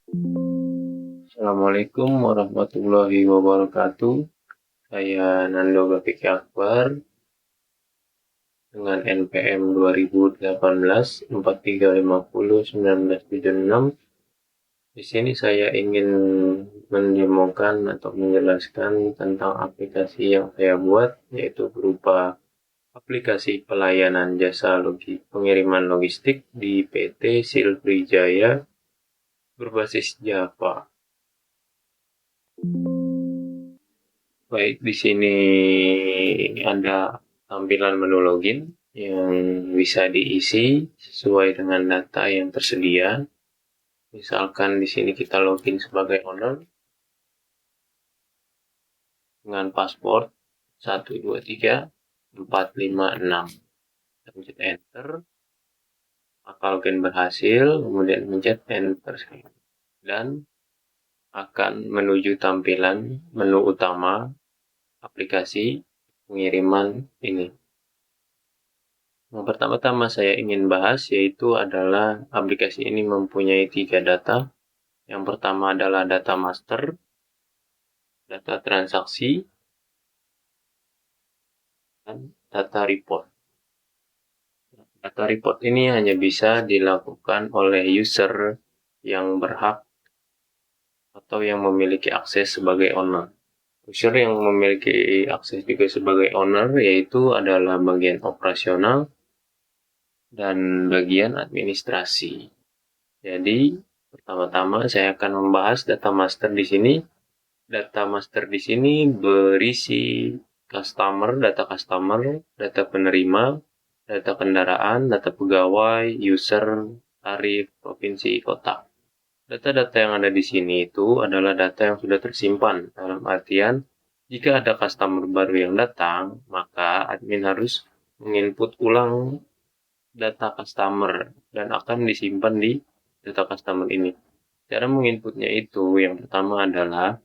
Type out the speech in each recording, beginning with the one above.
Assalamualaikum warahmatullahi wabarakatuh. Saya Nando Bafiki Akbar dengan NPM 2018-4350-1976. Di sini saya ingin mendemokan atau menjelaskan tentang aplikasi yang saya buat, yaitu berupa aplikasi pelayanan jasa pengiriman logistik di PT Silvrijaya berbasis Java. Baik, di sini ada tampilan menu login yang bisa diisi sesuai dengan data yang tersedia. Misalkan di sini kita login sebagai owner dengan password 123456. Pencet enter, maka login berhasil, kemudian pencet enter dan akan menuju tampilan menu utama aplikasi pengiriman ini. Yang pertama-tama saya ingin bahas yaitu adalah aplikasi ini mempunyai 3 data. Yang pertama adalah data master, data transaksi, dan data report. Data report ini hanya bisa dilakukan oleh user yang berhak atau yang memiliki akses sebagai owner. User yang memiliki akses juga sebagai owner yaitu adalah bagian operasional dan bagian administrasi. Jadi, pertama-tama saya akan membahas data master di sini. Data master di sini berisi data customer, data penerima, data kendaraan, data pegawai, user, tarif, provinsi, kota. Data-data yang ada di sini itu adalah data yang sudah tersimpan. Dalam artian, jika ada customer baru yang datang, maka admin harus menginput ulang data customer dan akan disimpan di data customer ini. Cara menginputnya itu yang pertama adalah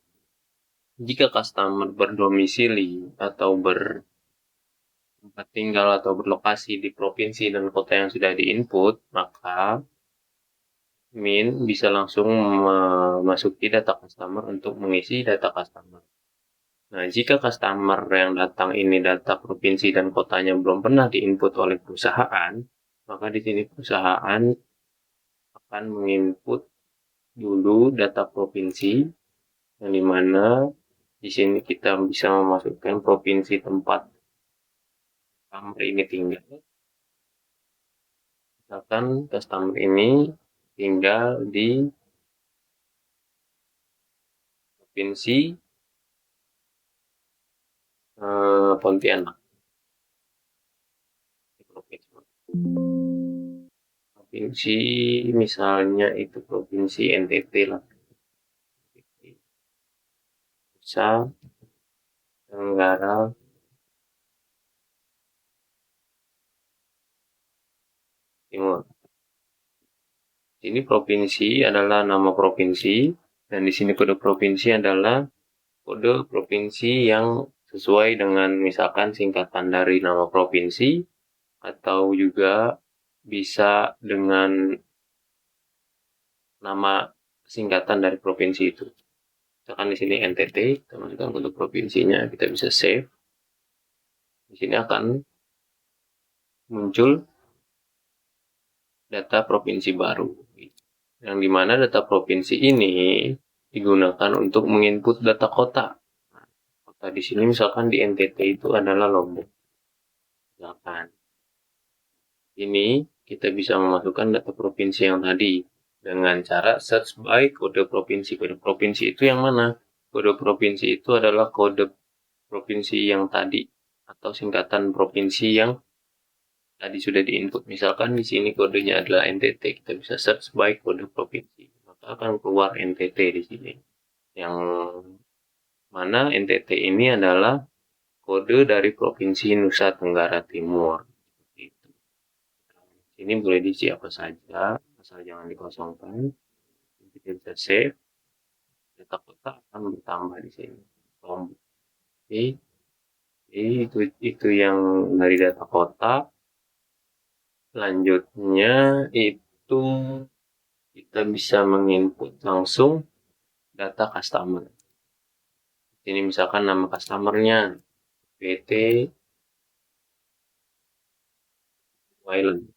jika customer berdomisili atau bertempat tinggal atau berlokasi di provinsi dan kota yang sudah diinput, maka admin bisa langsung memasuki data customer untuk mengisi data customer. Nah, jika customer yang datang ini data provinsi dan kotanya belum pernah diinput oleh perusahaan, maka di sini perusahaan akan menginput dulu data provinsi, yang dimana di sini kita bisa memasukkan provinsi tempat customer ini tinggal. Misalkan customer ini tinggal di provinsi Pontianak. Provinsi misalnya itu provinsi NTT lah. Nusa Tenggara Timur. Ini provinsi adalah nama provinsi dan di sini kode provinsi adalah kode provinsi yang sesuai dengan misalkan singkatan dari nama provinsi atau juga bisa dengan nama singkatan dari provinsi itu. Misalkan di sini NTT, kita masukkan kode provinsinya, kita bisa save. Di sini akan muncul data provinsi baru. Yang dimana data provinsi ini digunakan untuk menginput data kota. Kota di sini misalkan di NTT itu adalah Lombok. Misalkan ini kita bisa memasukkan data provinsi yang tadi dengan cara search by kode provinsi. Kode provinsi itu yang mana? Kode provinsi itu adalah kode provinsi yang tadi atau singkatan provinsi yang tadi sudah diinput. Misalkan di sini kodenya adalah NTT, kita bisa search by kode provinsi. Maka akan keluar NTT di sini. Yang mana NTT ini adalah kode dari Provinsi Nusa Tenggara Timur. Itu. Ini boleh diisi apa saja, asal jangan dikosongkan. Kita bisa save. Data kota akan bertambah di sini. Oke, itu yang dari data kota. Selanjutnya itu kita bisa menginput langsung data customer. Ini misalkan nama customernya PT Wayland.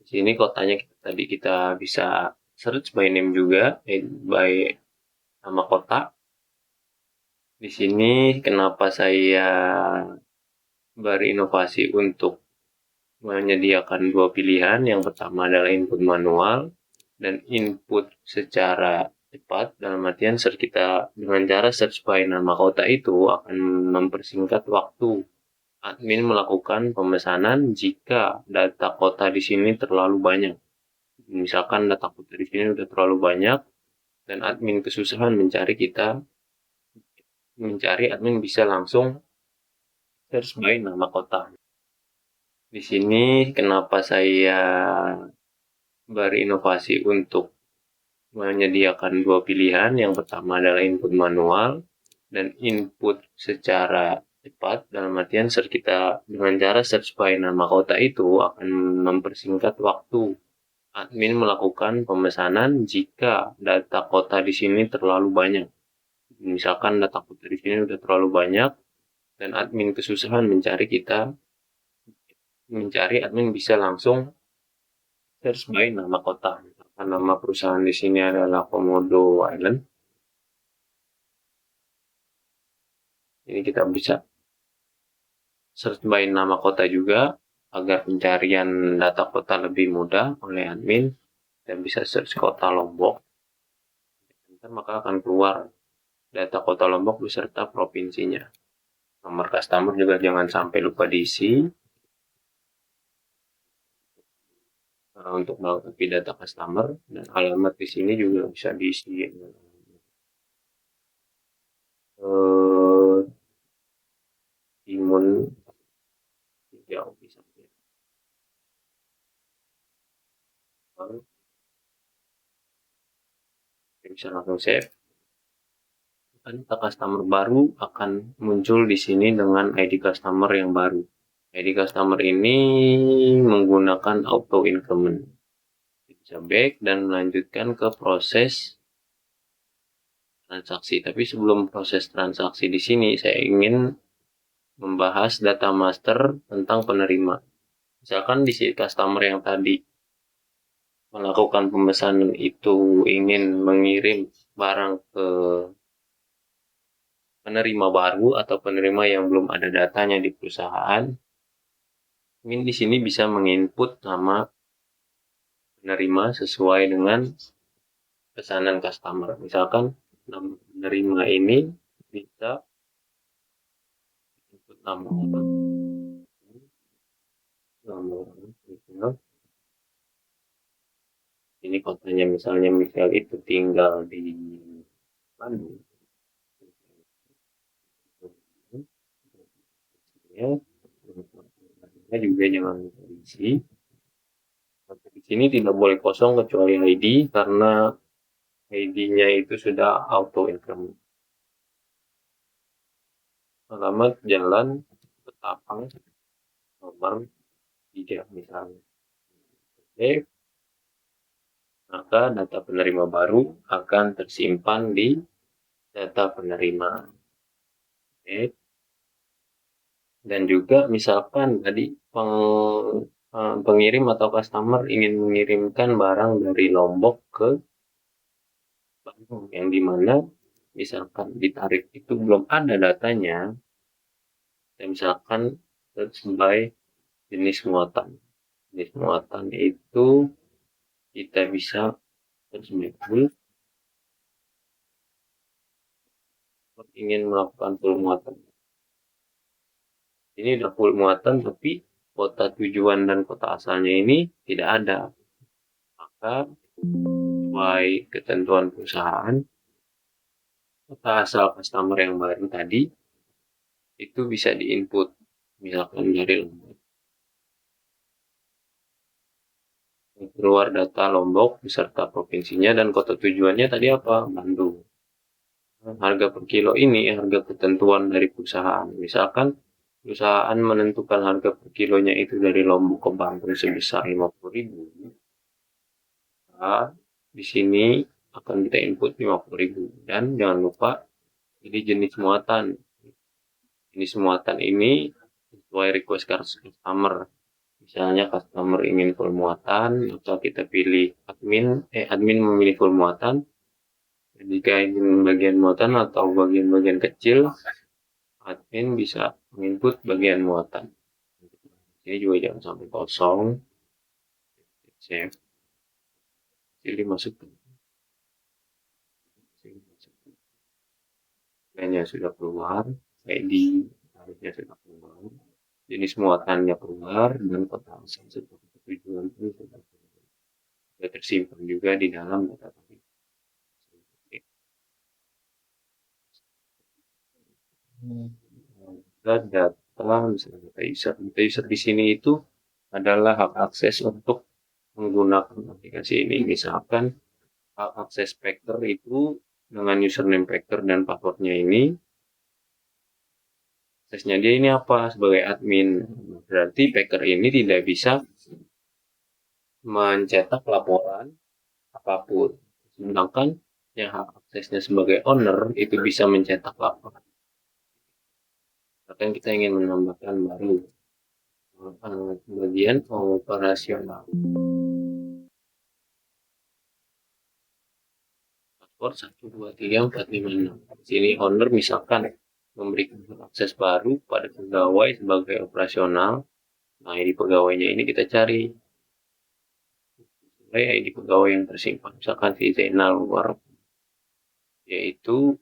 Di sini kotanya tadi kita bisa search by name juga, by nama kota. Di sini kenapa saya berinovasi untuk menyediakan dua pilihan. Yang pertama adalah input manual dan input secara cepat, dalam artian kita dengan cara search by nama kota itu akan mempersingkat waktu admin melakukan pemesanan jika data kota di sini terlalu banyak. Misalkan data kota di sini udah terlalu banyak dan admin kesusahan mencari, admin bisa langsung search by nama kota. Di sini kenapa saya berinovasi untuk menyediakan dua pilihan. Yang pertama adalah input manual dan input secara cepat, dalam artian kita dengan cara search by nama kota itu akan mempersingkat waktu admin melakukan pemesanan jika data kota di sini terlalu banyak. Misalkan data kota di sini udah terlalu banyak dan admin kesusahan admin bisa langsung search by nama kota. Misalkan nama perusahaan di sini adalah Komodo Island. Ini kita bisa search by nama kota juga agar pencarian data kota lebih mudah oleh admin, dan bisa search kota Lombok. Maka akan keluar data kota Lombok beserta provinsinya. Nomor customer juga jangan sampai lupa diisi. Untuk melengkapi data customer, dan alamat di sini juga bisa diisi. Timun jauh bisa. Bisa langsung save. Data customer baru akan muncul di sini dengan ID customer yang baru. ID customer ini menggunakan auto increment. Bisa back dan melanjutkan ke proses transaksi. Tapi sebelum proses transaksi di sini, saya ingin membahas data master tentang penerima. Misalkan di sini customer yang tadi melakukan pemesanan itu ingin mengirim barang ke penerima baru atau penerima yang belum ada datanya di perusahaan, ini di sini bisa menginput nama penerima sesuai dengan pesanan customer. Misalkan nama penerima ini bisa input nama ini kotanya, misalnya Michael itu tinggal di Bandung. Ya, juga jangan diisi. Di sini tidak boleh kosong kecuali ID, karena ID-nya itu sudah auto increment. Alamat Jalan Ketapang nomor 3 misalnya. Oke. Maka data penerima baru akan tersimpan di data penerima. Oke. Dan juga misalkan tadi pengirim atau customer ingin mengirimkan barang dari Lombok ke Bandung, yang dimana misalkan di tarif itu belum ada datanya, dan misalkan search by jenis muatan. Jenis muatan itu kita bisa search by full. Ingin melakukan full muatan. Ini udah full muatan, tapi kota tujuan dan kota asalnya ini tidak ada. Maka sesuai ketentuan perusahaan, kota asal customer yang baru tadi itu bisa diinput, misalkan dari Lombok. Keluar data Lombok beserta provinsinya, dan kota tujuannya tadi apa? Bandung. Harga per kilo ini harga ketentuan dari perusahaan. Misalkan perusahaan menentukan harga per kilonya itu dari Lombok ke Bandung sebesar 50.000, nah, di sini akan kita input 50.000 dan jangan lupa ini jenis muatan. Jenis muatan ini sesuai request customer. Misalnya customer ingin full muatan, maka kita pilih admin memilih full muatan. Jika ingin bagian muatan atau bagian-bagian kecil, admin bisa menginput bagian muatan. Ini juga jangan sampai kosong. Save. Pilih masuk. Nilainya sudah keluar, ID harusnya sudah keluar, jenis muatannya keluar, dan total tujuan itu sudah tersimpan juga di dalam database. Data misalnya data user di sini itu adalah hak akses untuk menggunakan aplikasi ini. Misalkan hak akses packer itu dengan username packer dan passwordnya ini, aksesnya dia ini apa sebagai admin. Berarti packer ini tidak bisa mencetak laporan apapun. Sedangkan yang hak aksesnya sebagai owner itu bisa mencetak laporan. Bahkan kita ingin menambahkan baru bagian operasional. Password 123456. Sini owner misalkan memberikan akses baru pada pegawai sebagai operasional. Nah, ID pegawainya ini kita cari. ID pegawai yang tersimpan. Misalkan si Zainal Mubarak, yaitu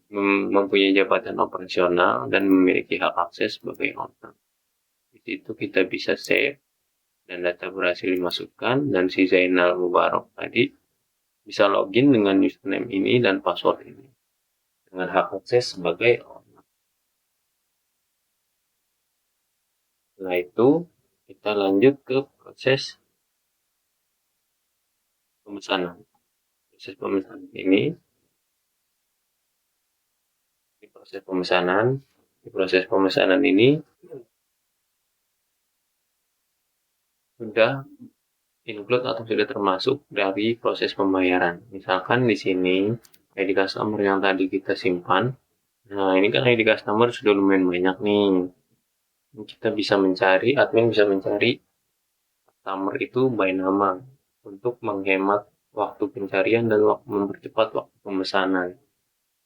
mempunyai jabatan operasional dan memiliki hak akses sebagai owner. Di situ kita bisa save dan data berhasil dimasukkan, dan si Zainal Mubarak tadi bisa login dengan username ini dan password ini dengan hak akses sebagai owner. Setelah itu kita lanjut ke proses pemesanan. Proses pemesanan ini di proses pemesanan ini sudah include atau sudah termasuk dari proses pembayaran. Misalkan di sini ID customer yang tadi kita simpan. Nah, ini kan ID customer sudah lumayan banyak nih. Kita bisa mencari, admin bisa mencari customer itu by nama untuk menghemat waktu pencarian dan mempercepat waktu pemesanan.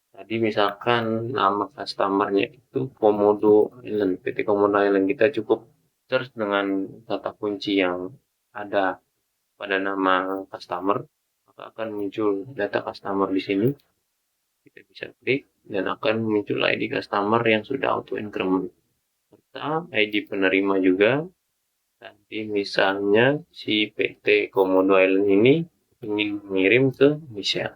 Tadi misalkan nama customernya itu Komodo Island, PT Komodo Island, kita cukup search dengan kata kunci yang ada pada nama customer, maka akan muncul data customer di sini. Kita bisa klik dan akan muncul ID customer yang sudah auto increment serta ID penerima juga. Nanti misalnya si PT Komodo Island ini ingin mengirim ke Michelle,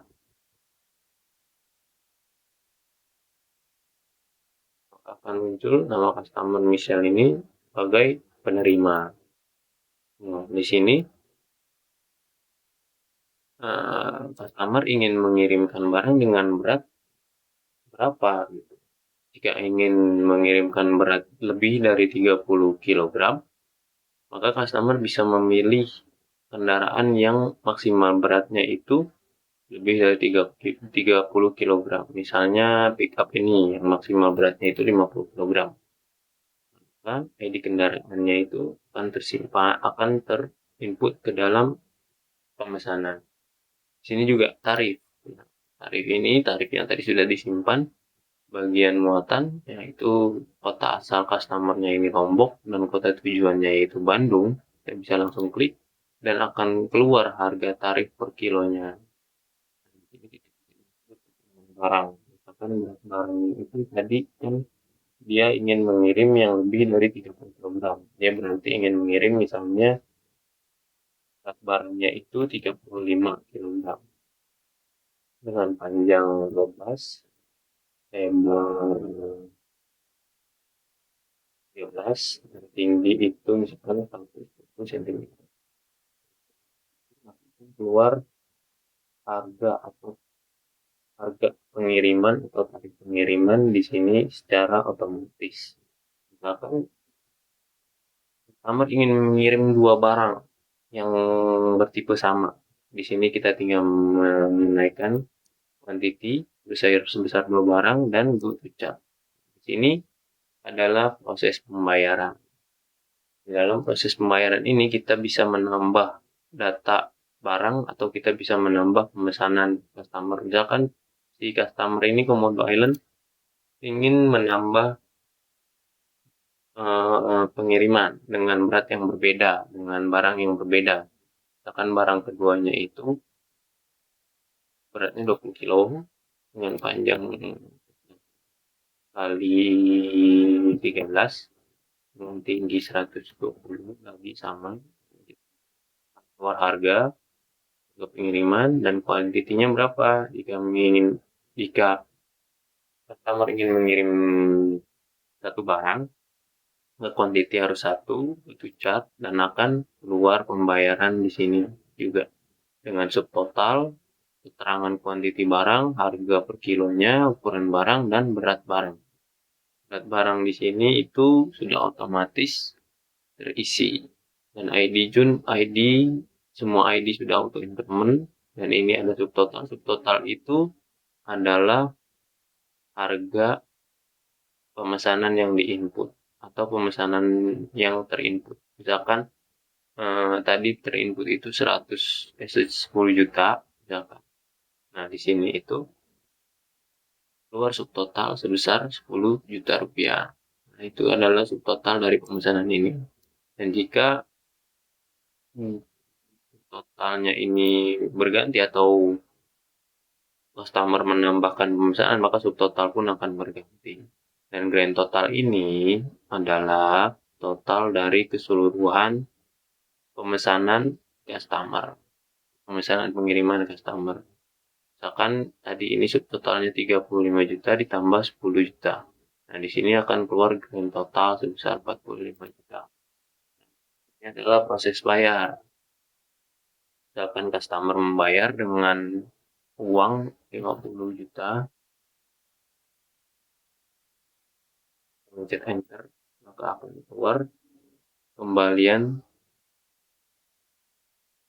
maka akan muncul nama customer Michelle ini sebagai penerima. Nah, di sini customer ingin mengirimkan barang dengan berat berapa gitu. Jika ingin mengirimkan berat lebih dari 30 kg, maka customer bisa memilih kendaraan yang maksimal beratnya itu lebih dari 30 kg. Misalnya pickup ini yang maksimal beratnya itu 50 kg. Maka ID kendaraannya itu akan terinput ke dalam pemesanan. Di sini juga tarif. Tarif yang tadi sudah disimpan. Bagian muatan yaitu kota asal customernya ini Lombok dan kota tujuannya yaitu Bandung. Kita bisa langsung klik dan akan keluar harga tarif per kilonya. Barang, misalkan barang itu tadi kan dia ingin mengirim yang lebih dari 30 kg. Dia berarti ingin mengirim misalnya berat barangnya itu 35 kg dengan panjang 12, lebar 13, tinggi itu misalkan 40 cm. Keluar harga atau harga pengiriman atau tarif pengiriman di sini secara otomatis. Misalkan customer ingin mengirim 2 barang yang bertipe sama. Di sini kita tinggal menaikkan quantity sebesar 2 barang dan go to chart. Di sini adalah proses pembayaran. Di dalam proses pembayaran ini kita bisa menambah data barang atau kita bisa menambah pemesanan customer. Misalkan si customer ini Komodo Island ingin menambah pengiriman dengan berat yang berbeda, dengan barang yang berbeda. Misalkan barang keduanya itu beratnya 20 kilo dengan panjang kali 13 dengan tinggi 120 lagi sama. Keluar harga untuk pengiriman dan kuantitinya berapa. Jika customer ingin mengirim satu barang, kuantiti harus 1, itu cat, dan akan keluar pembayaran di sini juga dengan subtotal, keterangan kuantiti barang, harga per kilonya, ukuran barang, dan berat barang. Berat barang di sini itu sudah otomatis terisi. Dan ID semua ID sudah auto increment, dan ini ada subtotal. Subtotal itu adalah harga pemesanan yang diinput atau pemesanan yang terinput. Misalkan tadi terinput itu 10 juta misalkan. Nah, di sini itu keluar subtotal sebesar 10 juta rupiah. Nah, itu adalah subtotal dari pemesanan ini. Dan jika totalnya ini berganti atau customer menambahkan pemesanan, maka subtotal pun akan berganti. Dan grand total ini adalah total dari keseluruhan pemesanan customer, pemesanan pengiriman customer. Misalkan tadi ini subtotalnya 35 juta ditambah 10 juta. Nah, di sini akan keluar grand total sebesar 45 juta. Ini adalah proses bayar. Misalkan customer membayar dengan uang 50 juta, pencet enter, maka akan keluar kembalian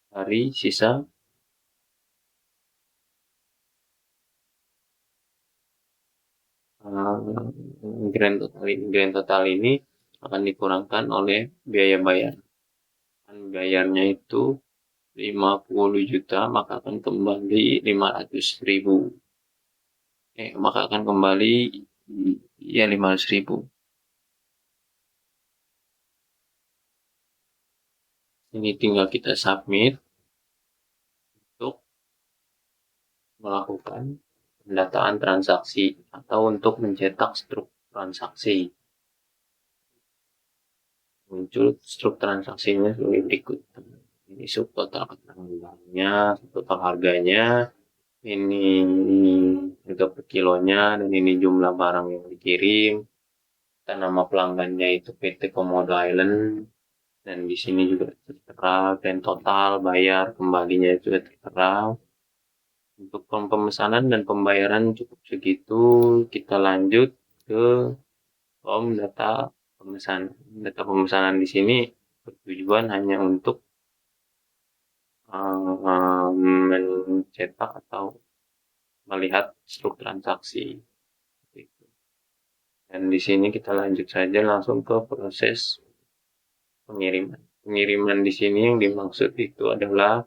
dari sisa grand total ini akan dikurangkan oleh biaya bayar. Bayarnya itu 50 juta, maka akan kembali 500.000. Maka akan kembali ya 500.000. Ini tinggal kita submit untuk melakukan pendataan transaksi atau untuk mencetak struk transaksi. Muncul struk transaksinya sebagai berikut. Ini subtotal keterangannya, subtotal harganya, ini harga per kilonya, dan ini jumlah barang yang dikirim. Dan nama pelanggannya itu PT Komodo Island, dan di sini juga tertera dan total bayar kembalinya juga tertera. Untuk pemesanan dan pembayaran cukup segitu. Kita lanjut ke data pemesanan. Data pemesanan di sini bertujuan hanya untuk mencetak atau melihat struk transaksi. Dan di sini kita lanjut saja langsung ke proses pengiriman. Pengiriman di sini yang dimaksud itu adalah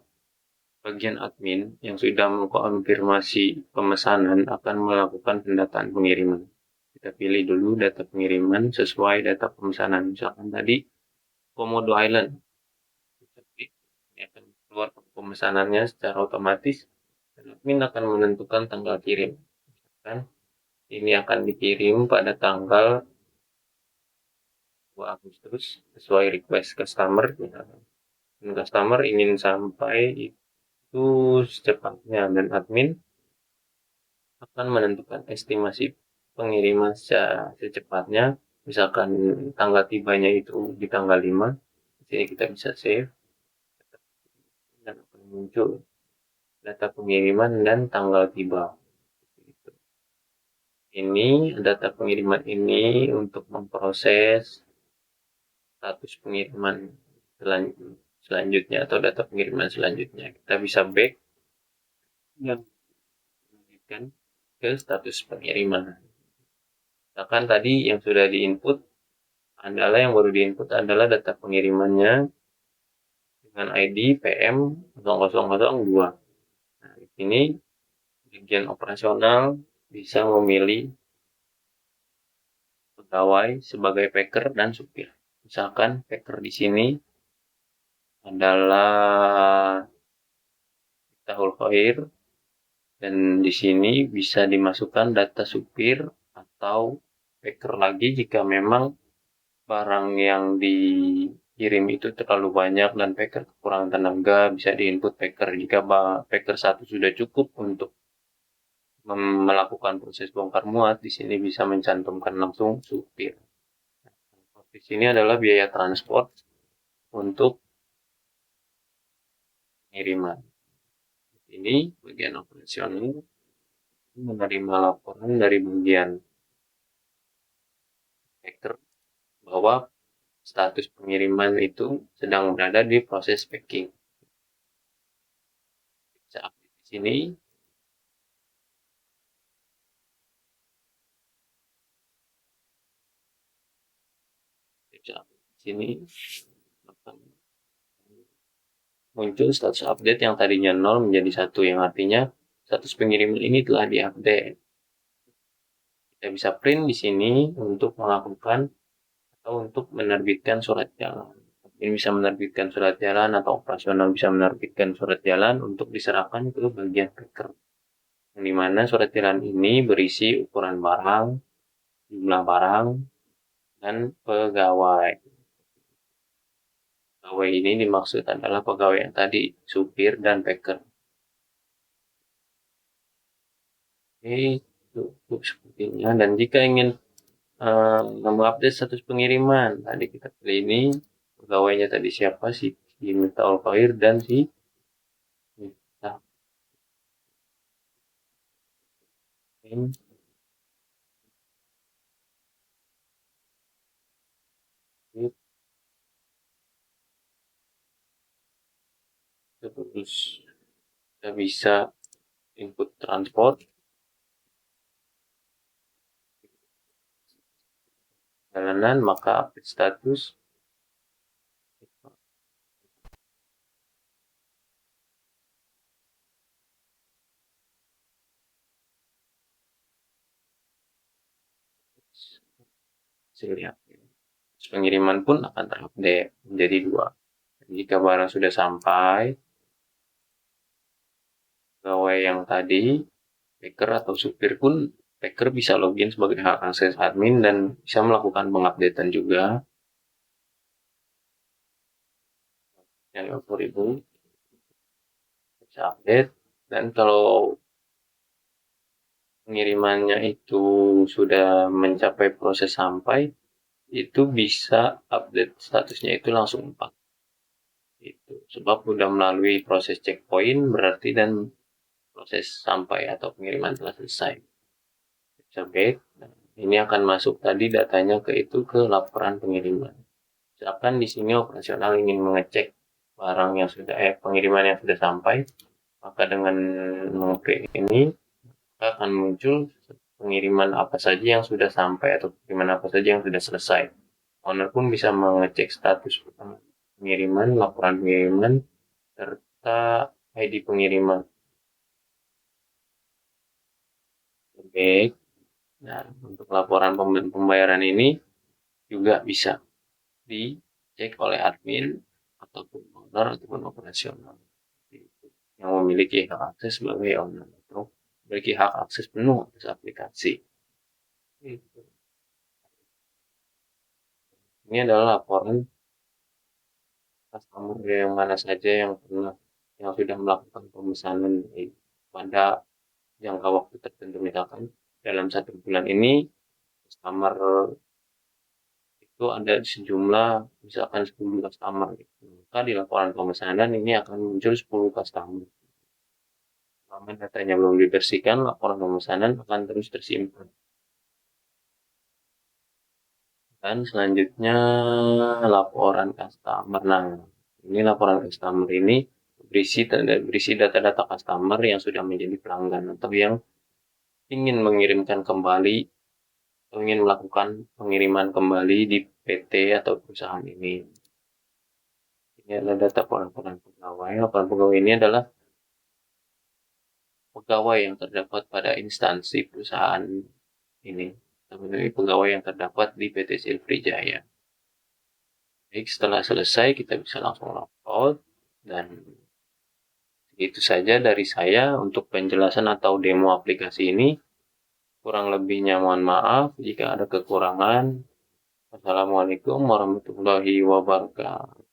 bagian admin yang sudah mengkonfirmasi pemesanan akan melakukan pendataan pengiriman. Kita pilih dulu data pengiriman sesuai data pemesanan. Misalkan tadi Komodo Island. Ini akan keluar pemesanannya secara otomatis. Dan admin akan menentukan tanggal kirim. Misalkan ini akan dikirim pada tanggal 2 Agustus sesuai request customer. Dan customer ingin sampai itu secepatnya, dan admin akan menentukan estimasi pengiriman secepatnya. Misalkan tanggal tibanya itu di tanggal 5, di sini kita bisa save dan akan muncul data pengiriman dan tanggal tiba. Ini data pengiriman ini untuk memproses status pengiriman selanjutnya atau data pengiriman selanjutnya. Kita bisa back yang menunjukkan ke status pengiriman. Misalkan tadi yang sudah diinput adalah yang baru diinput adalah data pengirimannya dengan ID PM0002. Nah, di sini bagian operasional bisa memilih pegawai sebagai packer dan supir. Misalkan packer di sini adalah Miftahul Khair, dan di sini bisa dimasukkan data supir atau packer lagi jika memang barang yang dikirim itu terlalu banyak dan packer kekurangan tenaga, bisa diinput packer. Jika packer satu sudah cukup untuk melakukan proses bongkar muat, di sini bisa mencantumkan langsung supir. Di sini adalah biaya transport untuk pengiriman. Ini bagian operasional menerima laporan dari bagian packer bahwa status pengiriman itu sedang berada di proses packing. Bisa update di sini. Bisa update di sini. Muncul status update yang tadinya 0 menjadi 1, yang artinya status pengiriman ini telah diupdate. Kita bisa print di sini untuk melakukan atau untuk menerbitkan surat jalan. Ini bisa menerbitkan surat jalan atau operasional bisa menerbitkan surat jalan untuk diserahkan ke bagian packer. Di mana surat jalan ini berisi ukuran barang, jumlah barang, dan pegawai. Pegawai ini dimaksud adalah pegawai yang tadi, supir dan packer. Oke, cukup sepertinya. Dan jika ingin mengupdate status pengiriman, tadi kita pilih ini, pegawainya tadi siapa sih? Si Miftahul Khair dan si Miftah. Terus kita bisa input transport, perjalanan, maka update status. Hasilnya. Pengiriman pun akan terupdate menjadi 2. Jika barang sudah sampai, pegawai yang tadi, packer atau supir pun, packer bisa login sebagai hak akses admin dan bisa melakukan pengupdatean juga. Yang 50.000 bisa update. Dan kalau pengirimannya itu sudah mencapai proses sampai, itu bisa update statusnya itu langsung 4. Itu sebab sudah melalui proses checkpoint berarti dan proses sampai atau pengiriman telah selesai. Bisa back. Ini akan masuk tadi datanya ke laporan pengiriman. Misalkan di sini operasional ingin mengecek barang yang sudah pengiriman yang sudah sampai, maka dengan mengklik ini akan muncul pengiriman apa saja yang sudah sampai atau pengiriman apa saja yang sudah selesai. Owner pun bisa mengecek status pengiriman, laporan pengiriman, serta ID pengiriman. Baik. Nah, untuk laporan pembayaran ini juga bisa dicek oleh admin ataupun owner ataupun operasional yang memiliki hak akses sebagai owner atau memiliki hak akses penuh atas aplikasi. Ini adalah laporan customer yang mana saja yang sudah melakukan pemesanan pada jangka waktu tertentu. Misalkan dalam 1 bulan ini customer itu ada sejumlah misalkan 10 customer gitu. Maka di laporan pemesanan ini akan muncul 10 customer. Selama datanya belum dibersihkan, laporan pemesanan akan terus tersimpan. Dan selanjutnya laporan customer. Nah, ini laporan customer ini berisi data-data customer yang sudah menjadi pelanggan atau yang ingin mengirimkan kembali atau ingin melakukan pengiriman kembali di PT atau perusahaan ini. Ini adalah data laporan pegawai. Laporan pegawai ini adalah pegawai yang terdapat pada instansi perusahaan ini. Pegawai yang terdapat di PT Silvri Jaya. Baik, setelah selesai kita bisa langsung logout, dan itu saja dari saya untuk penjelasan atau demo aplikasi ini. Kurang lebihnya mohon maaf jika ada kekurangan. Wassalamualaikum warahmatullahi wabarakatuh.